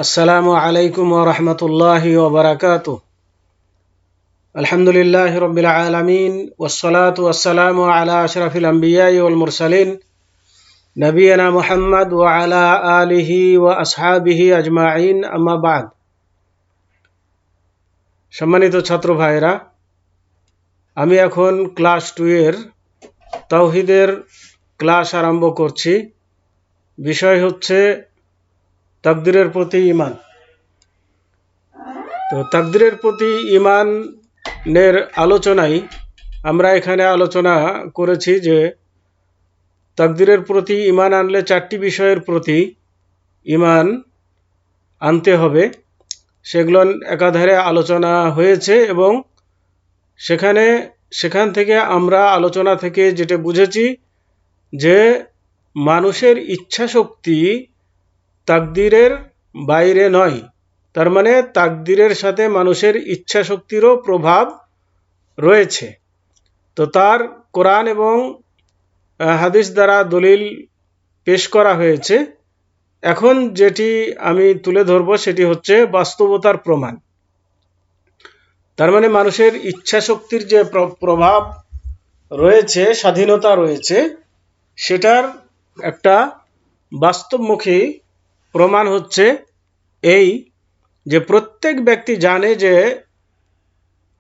আসসালামু আলাইকুম ওয়া রাহমাতুল্লাহি ওয়া বারাকাতুহু। আলহামদুলিল্লাহি রাব্বিল আলামিন ওয়াসসালাতু ওয়াসসালামু আলা আশরাফিল আমবিয়াই ওয়াল মুরসালিন নবিয়িনা মুহাম্মদ ওয়া আলা আলিহি ওয়া আসহাবিহি আজমাইন, আম্মা বা'দ। সম্মানিত ছাত্র ভাইরা, আমি এখন ক্লাস 2 এর তাওহীদের ক্লাস আরম্ভ করছি। বিষয় হচ্ছে তাকদীরের প্রতি ঈমান। তো তাকদীরের প্রতি ঈমানের আলোচনায় আমরা এখানে আলোচনা করেছি যে তাকদীরের প্রতি ঈমান আনলে 4টি বিষয়ের প্রতি ঈমান আনতে হবে। সেগুলো একাধারে আলোচনা হয়েছে এবং সেখান থেকে আমরা আলোচনা থেকে যেটা বুঝেছি যে মানুষের ইচ্ছা শক্তি তাকদীরের বাইরে নয়। তার মানে তাকদীরের সাথে মানুষের ইচ্ছা শক্তিরও প্রভাব রয়েছে। তো তার কোরআন এবং হাদিস দ্বারা দলিল পেশ করা হয়েছে। এখন যেটি আমি তুলে ধরব সেটি হচ্ছে বাস্তবতার প্রমাণ। তার মানে মানুষের ইচ্ছা শক্তির যে প্রভাব রয়েছে, স্বাধীনতা রয়েছে, সেটার একটা বাস্তবমুখী প্রমাণ হচ্ছে এই যে প্রত্যেক ব্যক্তি জানে যে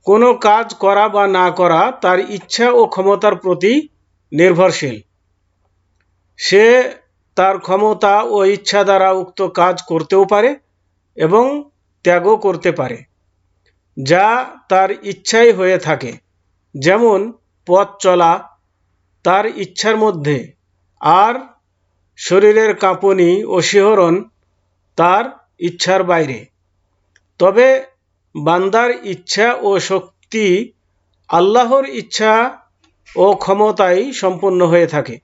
কোনো কাজ করা বা না করা তার ইচ্ছা ও ক্ষমতার প্রতি নির্ভরশীল। সে তার ক্ষমতা ও ইচ্ছা দ্বারা উক্ত কাজ করতেও পারে এবং ত্যাগও করতে পারে, যা তার ইচ্ছাই হয়ে থাকে। যেমন পথ চলা তার ইচ্ছার মধ্যে, আর শরীরের কাঁপুনি ও শিহরণ তার ইচ্ছার বাইরে। তবে বান্দার ইচ্ছা ও শক্তি আল্লাহর ইচ্ছা ও ক্ষমতায় সম্পন্ন হয়ে থাকে।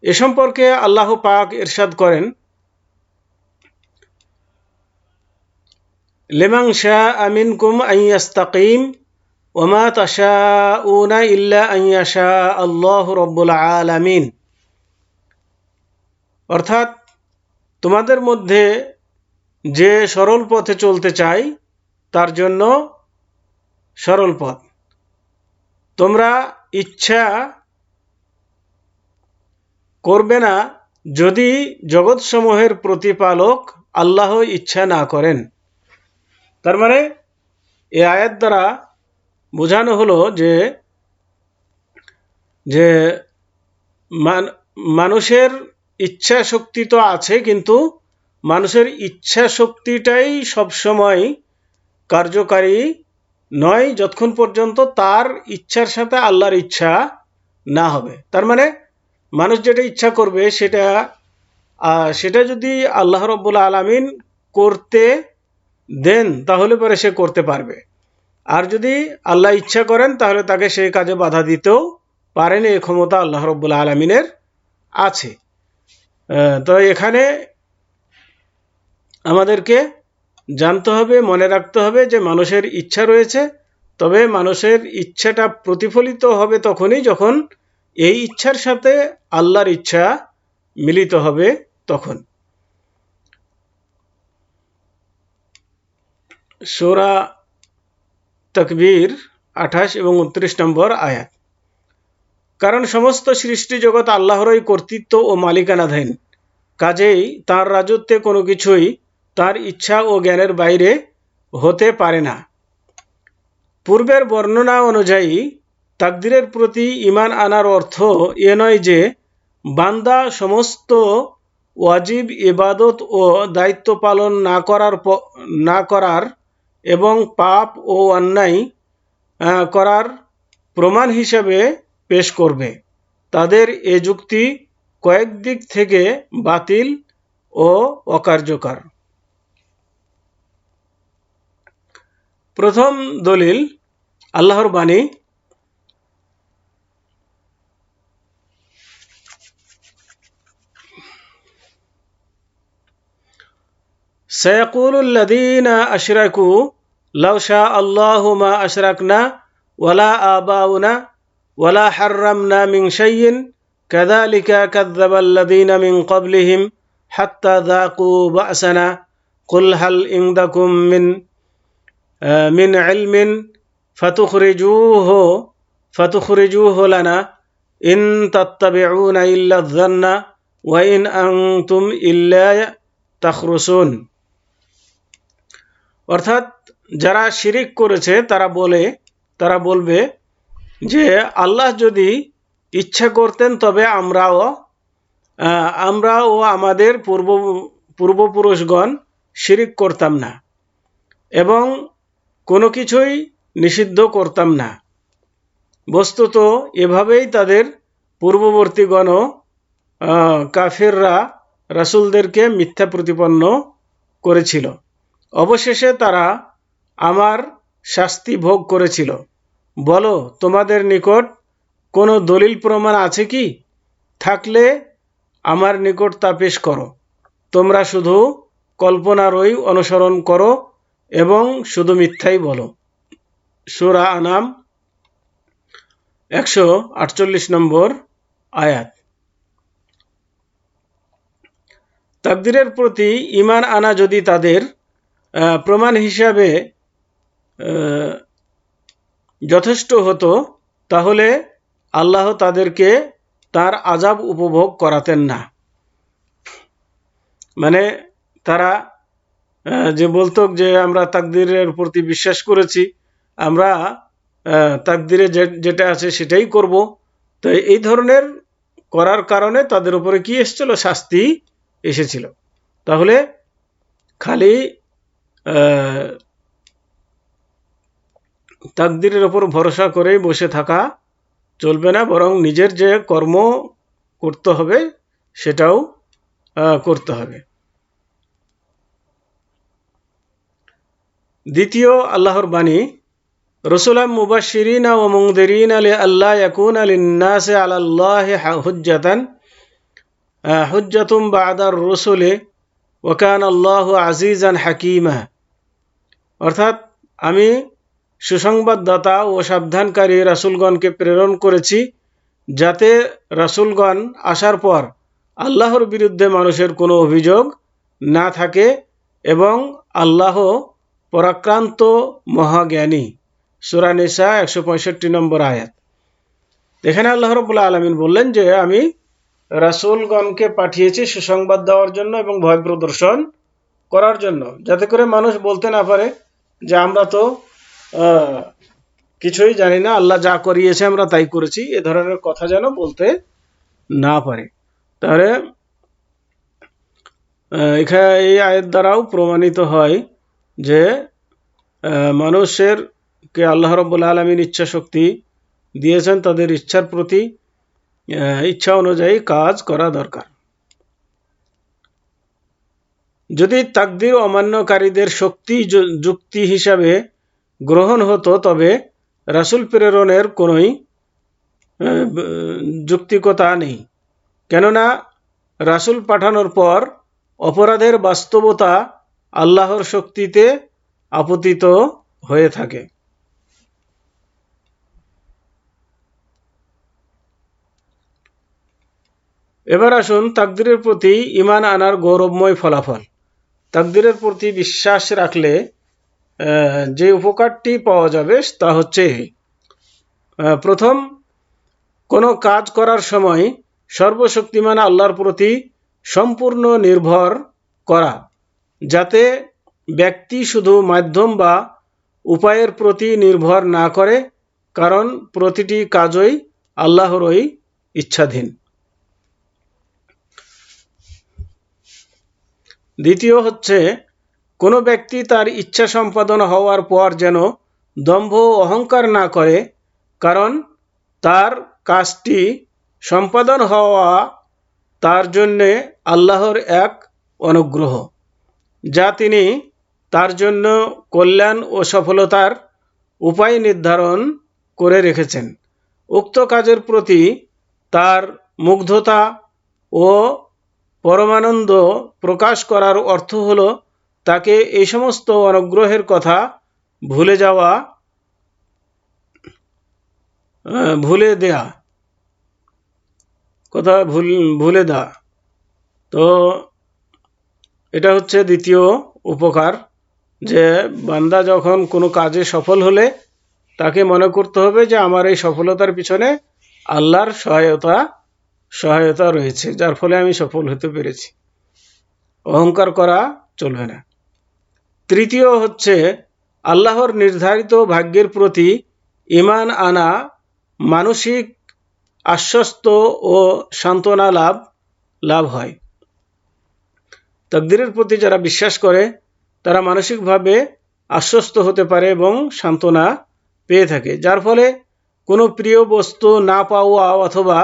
এ সম্পর্কে আল্লাহ পাক ইরশাদ করেন, লিমান শাআ মিনকুম আন ইস্তাকিম ওয়া মা তাশাউনা ইল্লা আন ইয়াশা আল্লাহু রাব্বুল আলামিন। অর্থাৎ তোমাদের মধ্যে যে সরল পথে চলতে চায় তার জন্য সরল পথ। তোমরা ইচ্ছা করবে না যদি জগৎসমূহের প্রতিপালক আল্লাহ ইচ্ছা না করেন। তার মানে এই আয়াত দ্বারা বোঝানো হলো যে মানুষের ইচ্ছা শক্তি তো আছে, কিন্তু মানুষের ইচ্ছা শক্তিটাই সবসময় কার্যকারী নয় যতক্ষণ পর্যন্ত তার ইচ্ছার সাথে আল্লাহর ইচ্ছা না হবে। তার মানে মানুষ যেটা ইচ্ছা করবে সেটা যদি আল্লাহ রাব্বুল আলামিন করতে দেন তাহলে পরে সে করতে পারবে, আর যদি আল্লাহ ইচ্ছা করেন তাহলে তাকে সেই কাজে বাধা দিতেও পারেন। এই ক্ষমতা আল্লাহ রাব্বুল আলামিনের আছে। তো এখানে আমাদেরকে জানতে হবে, মনে রাখতে হবে যে মানুষের ইচ্ছা রয়েছে, তবে মানুষের ইচ্ছাটা প্রতিফলিত হবে তখনই যখন এই ইচ্ছার সাথে আল্লাহর ইচ্ছা মিলিত হবে তখন। সূরা তাকবীর 28 এবং 29 নম্বর আয়াত। কারণ সমস্ত সৃষ্টি জগৎ আল্লাহরই কর্তৃত্ব ও মালিকানাধীন, কাজেই তার রাজত্বে কোনো কিছুই তার ইচ্ছা ও জ্ঞানের বাইরে হতে পারে না। পূর্বের বর্ণনা অনুযায়ী তাকদীরের প্রতি ঈমান আনার অর্থ এ নয় যে বান্দা সমস্ত ওয়াজিব ইবাদত ও দায়িত্ব পালন না করার এবং পাপ ও অন্যায় করার প্রমাণ হিসেবে পেশ করবে। তাদের এ যুক্তি কয়েক দিক থেকে বাতিল ও অকার্যকর। প্রথম দলিল আল্লাহর বাণী, সায়াকুলুল্লাযীনা আশরাকু লাউ শা আল্লাহু মা আশরাকনা ওয়ালা আবাউনা ওয়ালা হাররামনা মিন শাইইন কাযালিকা কাযযাবাল্লাযীনা মিন ক্বাবলিহিম حتى ذاقوا بأسنا قل هل عندكم من علم فتخرجوه لنا إن تتبعون إلا الظن وإن أنتم إلا تخرصون। অর্থাৎ যারা শিরিক করেছে তারা বলবে যে আল্লাহ যদি ইচ্ছা করতেন তবে আমরা ও আমাদের পূর্বপুরুষগণ শিরিক করতাম না এবং কোনো কিছুই নিষিদ্ধ করতাম না। বস্তুত এভাবেই তাদের পূর্ববর্তীগণও কাফিররা রাসূলদেরকে মিথ্যা প্রতিপন্ন করেছিল। অবশেষে তারা আমার শাস্তি ভোগ করেছিল। বলো, তোমাদের নিকট কোনো দলিল প্রমাণ আছে কি? থাকলে আমার নিকট তা পেশ করো। তোমরা শুধু কল্পনারই অনুসরণ করো এবং শুধু মিথ্যাই বলো। সূরা আনাম 148 নম্বর আয়াত। তাকদীরের প্রতি ঈমান আনা যদি তাদের প্রমাণ হিসাবে যথেষ্ট হতো তাহলে আল্লাহ তাদেরকে তার আযাব উপভোগ করাতেন না। মানে তারা যে বলতো যে আমরা তাকদীরের প্রতি বিশ্বাস করেছি, আমরা তাকদীরে যেটা আছে সেটাই করব, তো এই ধরনের করার কারণে তাদের উপরে কি এসেছিল? শাস্তি এসেছিল। তাহলে খালি তাকদীরের উপর ভরসা করেই বসে থাকা চলবে না, বরং নিজের যে কর্ম করতে হবে সেটাও করতে হবে। দ্বিতীয় আল্লাহর বাণী, রসুলাম মুবাশশিরিনা ওয়া মুনযিরিনা লিআল্লা ইয়াকুনা লিন-নাসি আলাল্লাহি হুজ্জাতুন বা'দার রুসুলি ওয়া কানা আল্লাহু আজিজান হাকীমা। অর্থাৎ আমি সুসংবাদদাতা ও সাবধানকারী রাসূলগণকে প্রেরণ করেছি যাতে রাসূলগণ আসার পর আল্লাহর বিরুদ্ধে মানুষের কোনো অভিযোগ না থাকে এবং আল্লাহ পরাক্রান্ত মহাজ্ঞানী। সূরা নিসা 165 নম্বর আয়াত। এখানে আল্লাহ রাব্বুল আলামিন বললেন যে আমি রাসূলগণকে পাঠিয়েছি সুসংবাদ দেওয়ার জন্য এবং ভয় প্রদর্শন করার জন্য, যাতে করে মানুষ বলতে না পারে যে আমরা তো কিছুই জানি না, আল্লাহ যা করিয়েছে আমরা তাই করেছি, এ ধরনের কথা যেন বলতে না পারে। তাহলে এখানে এই আয়াত দ্বারাও প্রমাণিত হয় যে মানুষের কে আল্লাহ রাব্বুল আলামিন ইচ্ছা শক্তি দিয়েছেন, তাদের ইচ্ছার প্রতি ইচ্ছা অনুযায়ী কাজ করা দরকার। যদি তাকদীর অমান্যকারীদের শক্তি যুক্তি হিসাবে গ্রহণ হতো তবে রাসূল প্রেরণের কোনোই যৌক্তিকতা নেই, কেননা রাসূল পাঠানোর পর অপরাধের বাস্তবতা আল্লাহর শক্তিতে আপতিত হয়ে থাকে। এবার আসুন তাকদীরের প্রতি ঈমান আনার গৌরবময় ফলাফল। তাকদীরের প্রতি বিশ্বাস রাখলে যে উপকারটি পাওয়া যাবে তা হচ্ছে, প্রথম, কোনো কাজ করার সময় সর্বশক্তিমান আল্লাহর প্রতি সম্পূর্ণ নির্ভর করা, যাতে ব্যক্তি শুধু মাধ্যম বা উপায়ের প্রতি নির্ভর না করে, কারণ প্রতিটি কাজই আল্লাহরই ইচ্ছাধীন। দ্বিতীয় হচ্ছে, কোনো ব্যক্তি তার ইচ্ছা সম্পাদন হওয়ার পর যেন দম্ভ অহংকার না করে, কারণ তার কাজটি সম্পাদন হওয়া তার জন্যে আল্লাহর এক অনুগ্রহ, যা তিনি তার জন্য কল্যাণ ও সফলতার উপায় নির্ধারণ করে রেখেছেন। উক্ত কাজের প্রতি তার মুগ্ধতা ও পরমানন্দ প্রকাশ করার অর্থ হলো তাকে এই সমস্ত অনুগ্রহের কথা ভুলে দেওয়া। তো এটা হচ্ছে দ্বিতীয় উপকার, যে বান্দা যখন কোনো কাজে সফল হলে তাকে মনে করতে হবে যে আমার এই সফলতার পিছনে আল্লাহর সহায়তা রয়েছে, যার ফলে আমি সফল হতে পেরেছি। অহংকার করা চলবে না। তৃতীয় হচ্ছে আল্লাহর নির্ধারিত ভাগ্যের প্রতি ঈমান আনা মানসিক আশ্বস্ত ও সান্ত্বনা লাভ হয়। তাকদীরের প্রতি যারা বিশ্বাস করে তারা মানসিকভাবে আশ্বস্ত হতে পারে এবং সান্ত্বনা পেয়ে থাকে, যার ফলে কোনো প্রিয় বস্তু না পাওয়া অথবা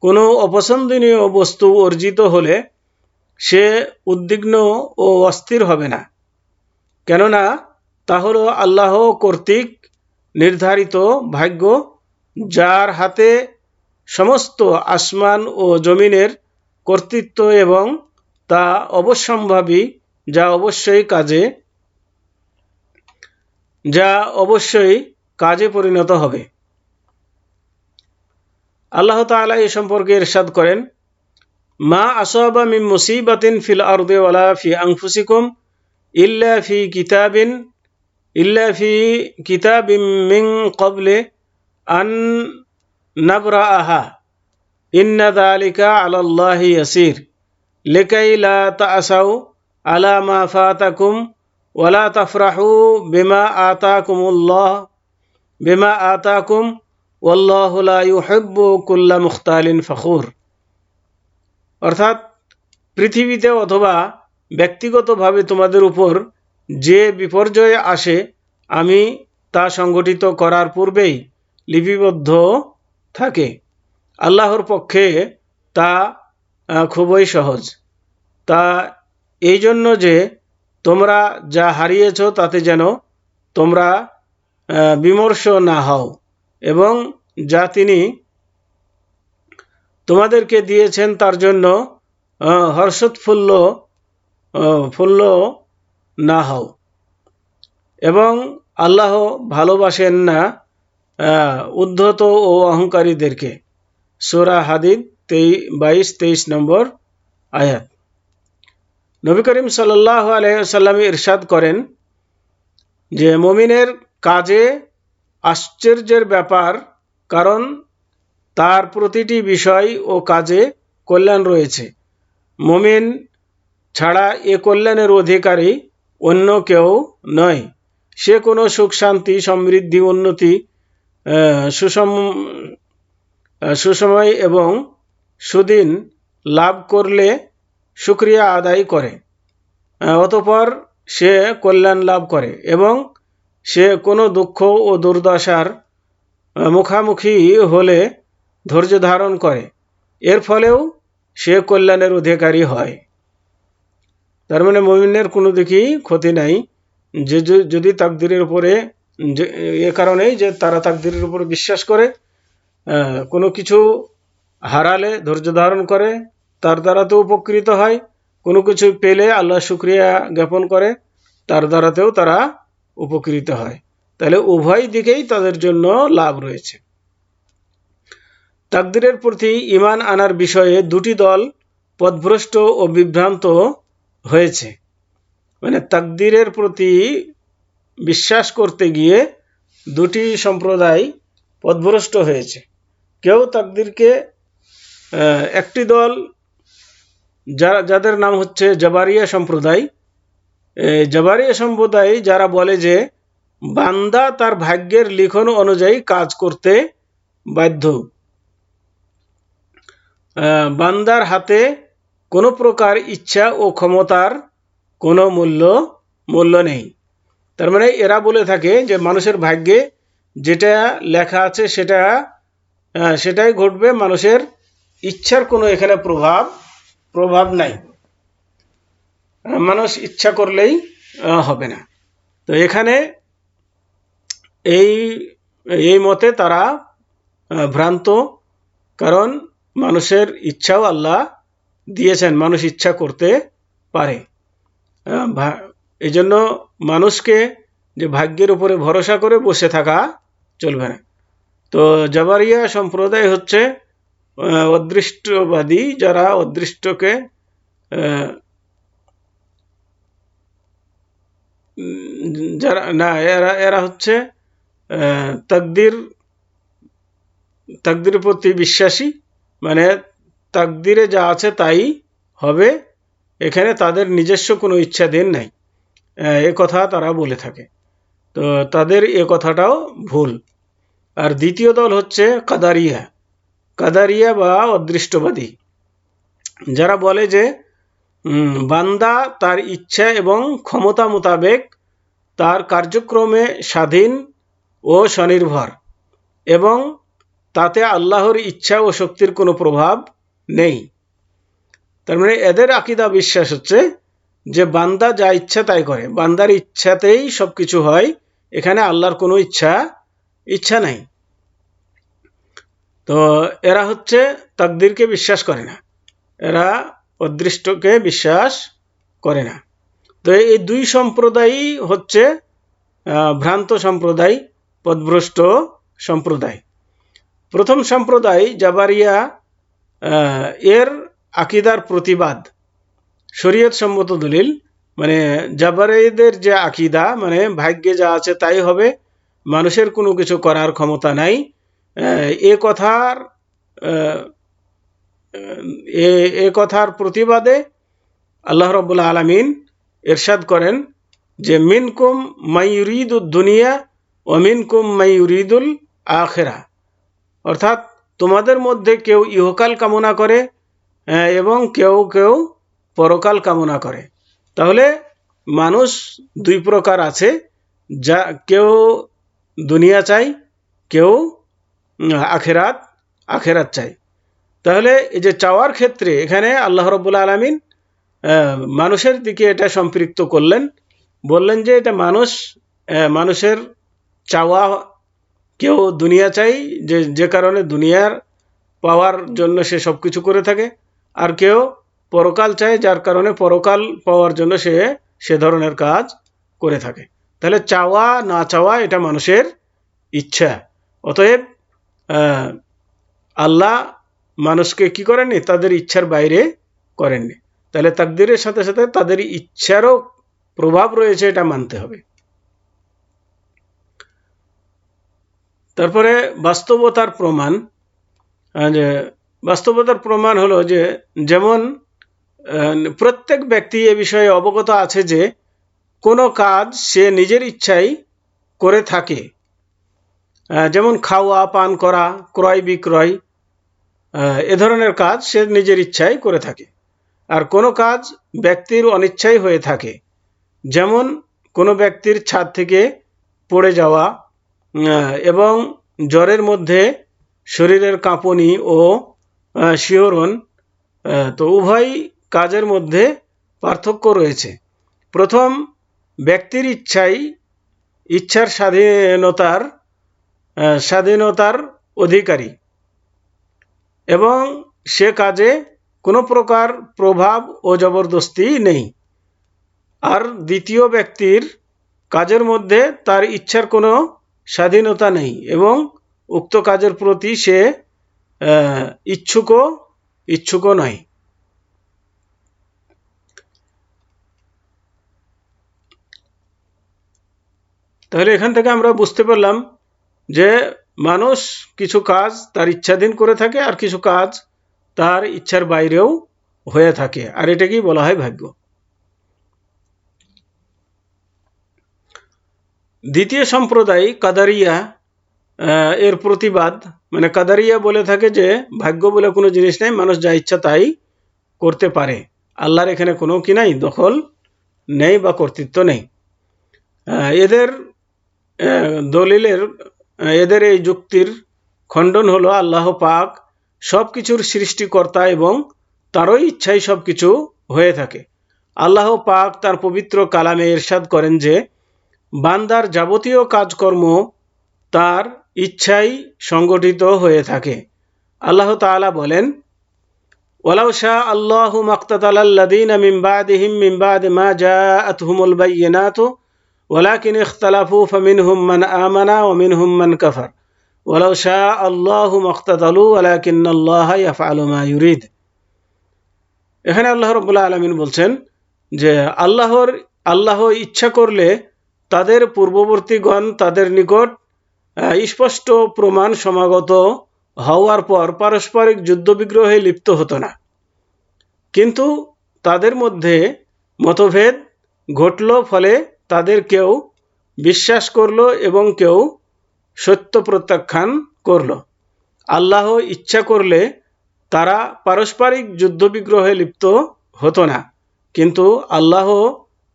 কোনো অপছন্দনীয় বস্তু অর্জিত হলে সে উদ্বিগ্ন ও অস্থির হবে না, কেননা তা হলো আল্লাহ কর্তৃক নির্ধারিত ভাগ্য, যার হাতে সমস্ত আসমান ও জমিনের কর্তৃত্ব এবং তা অবশ্যম্ভাবী, যা অবশ্যই কাজে পরিণত হবে। আল্লাহ তাআলা এই সম্পর্কে ইরশাদ করেন, মা আসাবা মিন মুসিবাতিন ফিল আরদি ওয়ালা ফি আনফুসিকুম ইল্লা ফি কিতাবিম মিন ক্বাবলি আন নাবরাআহা ইন্না যালিকা আলাল্লাহি ইয়াসির লিকাই লা তা'সাউ আলা মা ফাতাকুম ওয়ালা তাফরাহু বিমা আতাকুম ওয়াল্লাহু লা ইউহিব্বু কুল্লা মুখতালিন ফখুর। অর্থাৎ পৃথিবীতে অথবা ব্যক্তিগতভাবে তোমাদের উপর যে বিপর্যয় আসে আমি তা সংগঠিত করার পূর্বেই লিপিবদ্ধ থাকে। আল্লাহর পক্ষে তা খুবই সহজ। তা এই জন্য যে তোমরা যা হারিয়েছ তাতে যেন তোমরা বিমর্ষ না হও, এবং যা তিনি তোমাদেরকে দিয়েছেন তার জন্য হর্ষোৎফুল্ল না হও। এবং আল্লাহ ভালোবাসেন না উদ্ধত ও অহংকারীদেরকে। সূরা হাদীদ 22-23 নম্বর আয়াত। নবী করিম সাল্লাল্লাহু আলাইহি ওয়াসাল্লাম ইরশাদ করেন যে মুমিনের কাজে আশ্চর্যের ব্যাপার, কারণ তার প্রতিটি বিষয় ও কাজে কল্যাণ রয়েছে। মুমিন ছাড়া এ কল্যাণের অধিকারী অন্য কেউ নয়। সে কোনো সুখ শান্তি সমৃদ্ধি উন্নতি সুসময় এবং সুদিন লাভ করলে শুকরিয়া আদায় করে, অতঃপর সে কল্যাণ লাভ করে, এবং সে কোনো দুঃখ ও দুর্দশার মুখামুখি হলে ধৈর্য ধারণ করে, এর ফলেও সে কল্যাণের অধিকারী হয়। তার মানে মুমিনের কোনো দিকেই ক্ষতি নাই, যে যদি তাকদীরের উপরে, এ কারণেই যে তারা তাকদীরের উপরে বিশ্বাস করে, কোনো কিছু হারালে ধৈর্য ধারণ করে, তার দ্বারাতেও উপকৃত হয়, কোনো কিছু পেলে আল্লাহ শুকরিয়া জ্ঞাপন করে, তার দ্বারাতেও তারা উপকৃত হয়। তাহলে উভয় দিকেই তাদের জন্য লাভ রয়েছে। তাকদীরের প্রতি ঈমান আনার বিষয়ে দুটি দল পথভ্রষ্ট ও বিভ্রান্ত হয়েছে। মানে তাকদীরের প্রতি বিশ্বাস করতে গিয়ে দুটি সম্প্রদায় পথভ্রষ্ট হয়েছে। কেউ তাকদীরকে, একটি দল যাদের নাম হচ্ছে জাবারিয়া সম্প্রদায়। জাবারিয়া সম্প্রদায় যারা বলে যে বান্দা তার ভাগ্যের লিখন অনুযায়ী কাজ করতে বাধ্য, বান্দার হাতে কোনো প্রকার ইচ্ছা ও ক্ষমতার কোনো মূল্য নেই। তার মানে এরা বলে থাকে যে মানুষের ভাগ্যে যেটা লেখা আছে সেটাই ঘটবে, মানুষের ইচ্ছার কোনো এখানে প্রভাব নাই, মানুষ ইচ্ছা করলেই হবে না। তো এখানে এই মতে তারা ভ্রান্ত, কারণ মানুষের ইচ্ছাও আল্লাহ দিয়েছেন, মানুষ ইচ্ছা করতে পারে। এই জন্য মানুষকে যে ভাগ্যের উপরে ভরসা করে বসে থাকা চলবে না। তো জাবারিয়া সম্প্রদায় হচ্ছে অদৃষ্টবাদী, যারা অদৃষ্টকে যারা না, এরা এরা হচ্ছে তাকদীরের প্রতি বিশ্বাসী, মানে তাকদীরে যা আছে তাই হবে, এখানে তাদের নিজস্ব কোনো ইচ্ছাধীন নাই, এ কথা তারা বলে থাকে। তো তাদের এ কথাটাও ভুল। আর দ্বিতীয় দল হচ্ছে কাদারিয়া বা অদৃষ্টবাদী, যারা বলে যে বান্দা তার ইচ্ছা এবং ক্ষমতা মোতাবেক তার কার্যক্রমে স্বাধীন ও স্বনির্ভর, এবং তাতে আল্লাহর ইচ্ছা ও শক্তির কোনো প্রভাব নেই। তার মানে এদের আকীদা বিশ্বাস হচ্ছে যে বান্দা যা ইচ্ছা তাই করে, বান্দার ইচ্ছাতেই সবকিছু হয়, এখানে আল্লাহর কোনো ইচ্ছা নাই। তো এরা হচ্ছে তাকদীরকে বিশ্বাস করে না, এরা অদৃষ্টকে বিশ্বাস করে না। তো এই দুই সম্প্রদায়ই হচ্ছে ভ্রান্ত সম্প্রদায়, পথভ্রষ্ট সম্প্রদায়। প্রথম সম্প্রদায় জাবারিয়া, এর আকীদার প্রতিবাদ শরীয়ত সম্মত দলিল, মানে জাবারিদের যে আকীদা, মানে ভাগ্যে যা আছে তাই হবে, মানুষের কোনো কিছু করার ক্ষমতা নাই, এ কথার প্রতিবাদে আল্লাহ রাব্বুল আলামিন ইরশাদ করেন যে মিনকুম মান ইউরিদুদ দুনিয়া ওয়া মিনকুম মান ইউরিদুল আখিরাহ, অর্থাৎ তোমাদের মধ্যে কেউ ইহকাল কামনা করে এবং কেউ কেউ পরকাল কামনা করে। তাহলে মানুষ দুই প্রকার আছে, যা কেউ দুনিয়া চাই, কেউ আখেরাত চাই। তাহলে এই যে চাওয়ার ক্ষেত্রে এখানে আল্লাহ রাব্বুল আলামিন মানুষের দিকে এটা সম্পৃক্ত করলেন, বললেন যে এটা মানুষের চাওয়া, কেউ দুনিয়া চাই যে কারণে দুনিয়ার পাওয়ার জন্য সে সব কিছু করে থাকে, আর কেউ পরকাল চায় যার কারণে পরকাল পাওয়ার জন্য সে ধরনের কাজ করে থাকে। তাহলে চাওয়া না চাওয়া এটা মানুষের ইচ্ছা। অতএব আল্লাহ মানুষকে কি করেননি, তাদের ইচ্ছার বাইরে করেননি। তাহলে তাকদীরের সাথে সাথে তাদের ইচ্ছারও প্রভাব রয়েছে, এটা মানতে হবে। তারপরে বাস্তবতার প্রমাণ হলো যে যেমন প্রত্যেক ব্যক্তি এ বিষয়ে অবগত আছে যে কোনো কাজ সে নিজের ইচ্ছায় করে থাকে, যেমন খাওয়া, পান করা, ক্রয় বিক্রয়, এ ধরনের কাজ সে নিজের ইচ্ছায় করে থাকে। আর কোনো কাজ ব্যক্তির অনিচ্ছায় হয়ে থাকে, যেমন কোনো ব্যক্তির ছাদ থেকে পড়ে যাওয়া এবং জ্বরের মধ্যে শরীরের কাঁপুনি ও শিহরণ। তো উভয় কাজের মধ্যে পার্থক্য রয়েছে। প্রথম ব্যক্তির ইচ্ছার স্বাধীনতার অধিকারী এবং সে কাজে কোনো প্রকার প্রভাব ও জবরদস্তি নেই। আর দ্বিতীয় ব্যক্তির কাজের মধ্যে তার ইচ্ছার কোনো স্বাধীনতা নেই এবং উক্ত কাজের প্রতি সে ইচ্ছুকও নয়। তাহলে এখান থেকে আমরা বুঝতে পারলাম যে মানুষ কিছু কাজ তার ইচ্ছাধীন করে থাকে, আর কিছু কাজ তার ইচ্ছার বাইরেও হয়ে থাকে, আর এটাকেই বলা হয় ভাগ্য। দ্বিতীয় সম্প্রদায় কাদারিয়া, এর প্রতিবাদ, মানে কাদারিয়া বলে থাকে যে ভাগ্য বলে কোনো জিনিস নেই, মানুষ যা ইচ্ছা তাই করতে পারে, আল্লাহর এখানে কোনো কি নাই, দখল নেই বা কর্তৃত্ব নেই। এদের এদের এই যুক্তির খণ্ডন হলো আল্লাহ পাক সব কিছুর সৃষ্টিকর্তা এবং তারই ইচ্ছাই সব কিছু হয়ে থাকে। আল্লাহ পাক তার পবিত্র কালামে ইরশাদ করেন যে বান্দার যাবতীয় কাজকর্ম তার ইচ্ছাই সংগঠিত হয়ে থাকে। আল্লাহ তাআলা বলেন, ওয়ালাউ শাআ আল্লাহু মাক্তাতালাল্লাযীনা মিন বা'দিহিম মিন বা'দি মা জাআতহুমুল বায়্যিনাতু ওয়ালাকিন ইখতালাফু ফামিনহুম মান আমানা ওয়া মিনহুম মান কাফার ওয়ালাউ শাআ আল্লাহু মাক্তাতালু ওয়ালাকিন্নাল্লাহা ইয়াফআলু মা ইউরিদ। এখানে আল্লাহ রাব্বুল আলামিন বলছেন যে আল্লাহ ইচ্ছা করলে তাদের পূর্ববর্তীগণ তাদের নিকট স্পষ্ট প্রমাণ সমাগত হওয়ার পর পারস্পরিক যুদ্ধবিগ্রহে লিপ্ত হতো না, কিন্তু তাদের মধ্যে মতভেদ ঘটল, ফলে তাদের কেউ বিশ্বাস করল এবং কেউ সত্য প্রত্যাখ্যান করল। আল্লাহ ইচ্ছা করলে তারা পারস্পরিক যুদ্ধবিগ্রহে লিপ্ত হতো না, কিন্তু আল্লাহ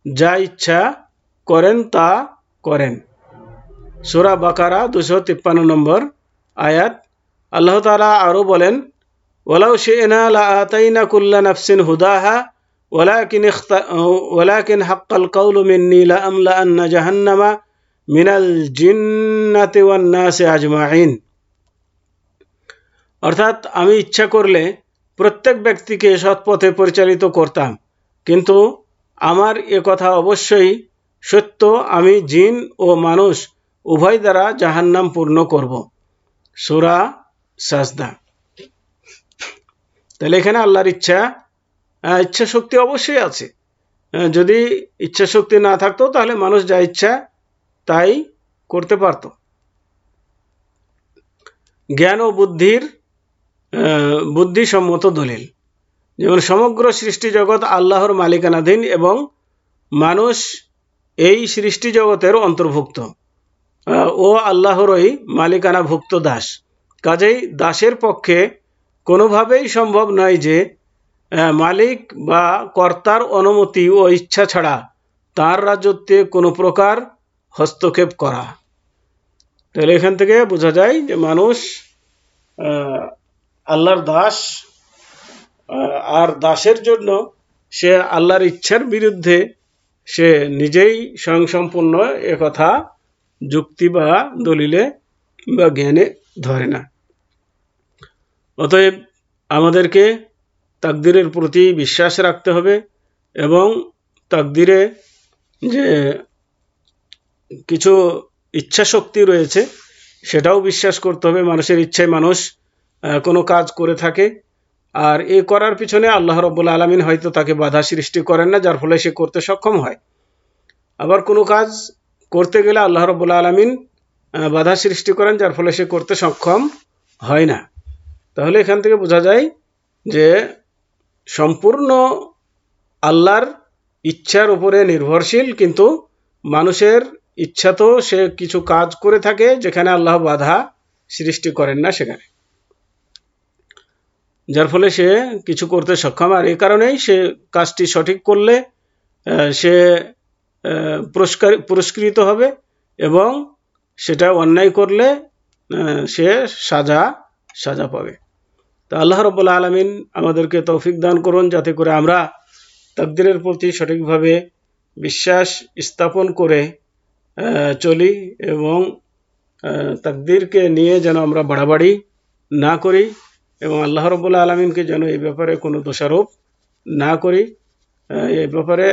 যা ইচ্ছা করেন তা করেন। সূরা বাকারা 253 নম্বর আয়াত। আল্লাহ তাআলা আরও বলেন, ওয়ালাউ শি'না লাআতাইনা কুল্লা নাফসিন হুদাহা ওয়ালাকিন হাক্কাল কাউলু মিন্নী লাআমলাআন্না জাহান্নামা মিনাল জিন্নাতি ওয়ান নাসি আজমাইন। অর্থাৎ আমি ইচ্ছা করলে প্রত্যেক ব্যক্তিকে সৎপথে পরিচালিত করতাম, কিন্তু আমার এ কথা অবশ্যই সত্য, আমি জিন ও মানুষ উভয় দ্বারা জাহান্নাম পূর্ণ করব। সূরা সাজদা। তাহলে এখানে আল্লাহর ইচ্ছা শক্তি অবশ্যই আছে। যদি ইচ্ছা শক্তি না থাকতো তাহলে মানুষ যা ইচ্ছা তাই করতে পারত। জ্ঞান ও বুদ্ধিসম্মত দলিল, যেমন সমগ্র সৃষ্টি জগৎ আল্লাহর মালিকানাধীন এবং মানুষ এই সৃষ্টি জগতের অন্তর্ভুক্ত ও আল্লাহরই মালিকানাভুক্ত দাস। কাজেই দাসের পক্ষে কোনোভাবেই সম্ভব নয় যে মালিক বা কর্তার অনুমতি ও ইচ্ছা ছাড়া তার রাজত্বে কোনো প্রকার হস্তক্ষেপ করা। তাহলে এখান থেকে বোঝা যায় যে মানুষ আল্লাহর দাস, আর দাসের জন্য সে আল্লাহর ইচ্ছার বিরুদ্ধে সে নিজেই স্বয়ংসম্পূর্ণ একথা যুক্তি বা দলিলে বা জ্ঞানে ধরে না। অতএব আমাদেরকে তাকদীরের প্রতি বিশ্বাস রাখতে হবে এবং তাকদীরে যে কিছু ইচ্ছা শক্তি রয়েছে সেটাও বিশ্বাস করতে হবে। মানুষের ইচ্ছায় মানুষ কোনো কাজ করে থাকে, আর এ করার পিছনে আল্লাহ রাব্বুল আলামিন হয়তো তাকে বাধা সৃষ্টি করেন না, যার ফলে সে করতে সক্ষম হয়। আবার কোনো কাজ করতে গেলে আল্লাহ রাব্বুল আলামিন বাধা সৃষ্টি করেন, যার ফলে সে করতে সক্ষম হয় না। তাহলে এখান থেকে বোঝা যায় যে সম্পূর্ণ আল্লাহর ইচ্ছার উপরে নির্ভরশীল, কিন্তু মানুষের ইচ্ছা তো সে কিছু কাজ করে থাকে যেখানে আল্লাহ বাধা সৃষ্টি করেন না সেখানে, যার ফলে সে কিছু করতে সক্ষম। আর এই কারণেই সে কাজটি সঠিক করলে সে পুরস্কৃত হবে, এবং সেটা অন্যায় করলে সে সাজা পাবে। তো আল্লাহ রাব্বুল আলামিন আমাদেরকে তৌফিক দান করুন, যাতে করে আমরা তাকদীরের প্রতি সঠিকভাবে বিশ্বাস স্থাপন করে চলি, এবং তাকদীরকে নিয়ে যেন আমরা বাড়াবাড়ি না করি, এবং আল্লাহ রাব্বুল আলামিনকে যেন এই ব্যাপারে কোনো দোষারোপ না করি। এই ব্যাপারে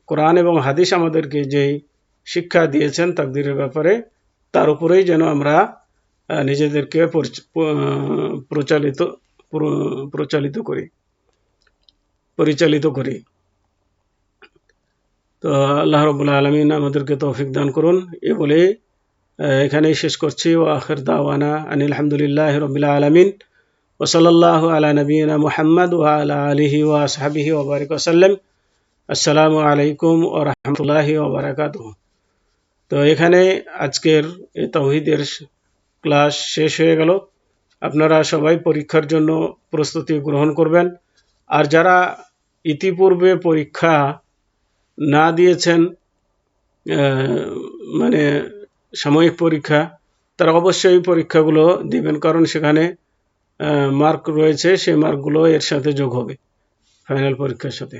কোরআন এবং হাদিস আমাদেরকে যেই শিক্ষা দিয়েছেন তাকদীরের ব্যাপারে, তার উপরেই যেন আমরা নিজেদেরকে পরিচালিত করি। তো আল্লাহ রাব্বুল আলামিন আমাদেরকে তৌফিক দান করুন। এ বলে এখানেই শেষ করছি। ওয়া আখির দাওয়ানা আনিল হামদুলিল্লাহি রাব্বিল আলামিন ওয়া সাল্লাল্লাহু আলা নবিয়িনা মুহাম্মদ ওয়া আলা আলিহি ওয়া আসহাবিহি ওয়া বারিক ওয়া সাল্লাম। আসসালামু আলাইকুম ওয়া রাহমাতুল্লাহি ওয়া বারাকাতুহু। তো এখানে আজকের এই তাওহীদের ক্লাস শেষ হয়ে গেল। আপনারা সবাই পরীক্ষার জন্য প্রস্তুতি গ্রহণ করবেন, আর যারা ইতিপূর্বে পরীক্ষা না দিয়েছেন, মানে সাময়িক পরীক্ষা, তারা অবশ্যই পরীক্ষাগুলো দিবেন, কারণ সেখানে মার্ক রয়েছে, সেই মার্কগুলো এর সাথে যোগ হবে ফাইনাল পরীক্ষার সাথে।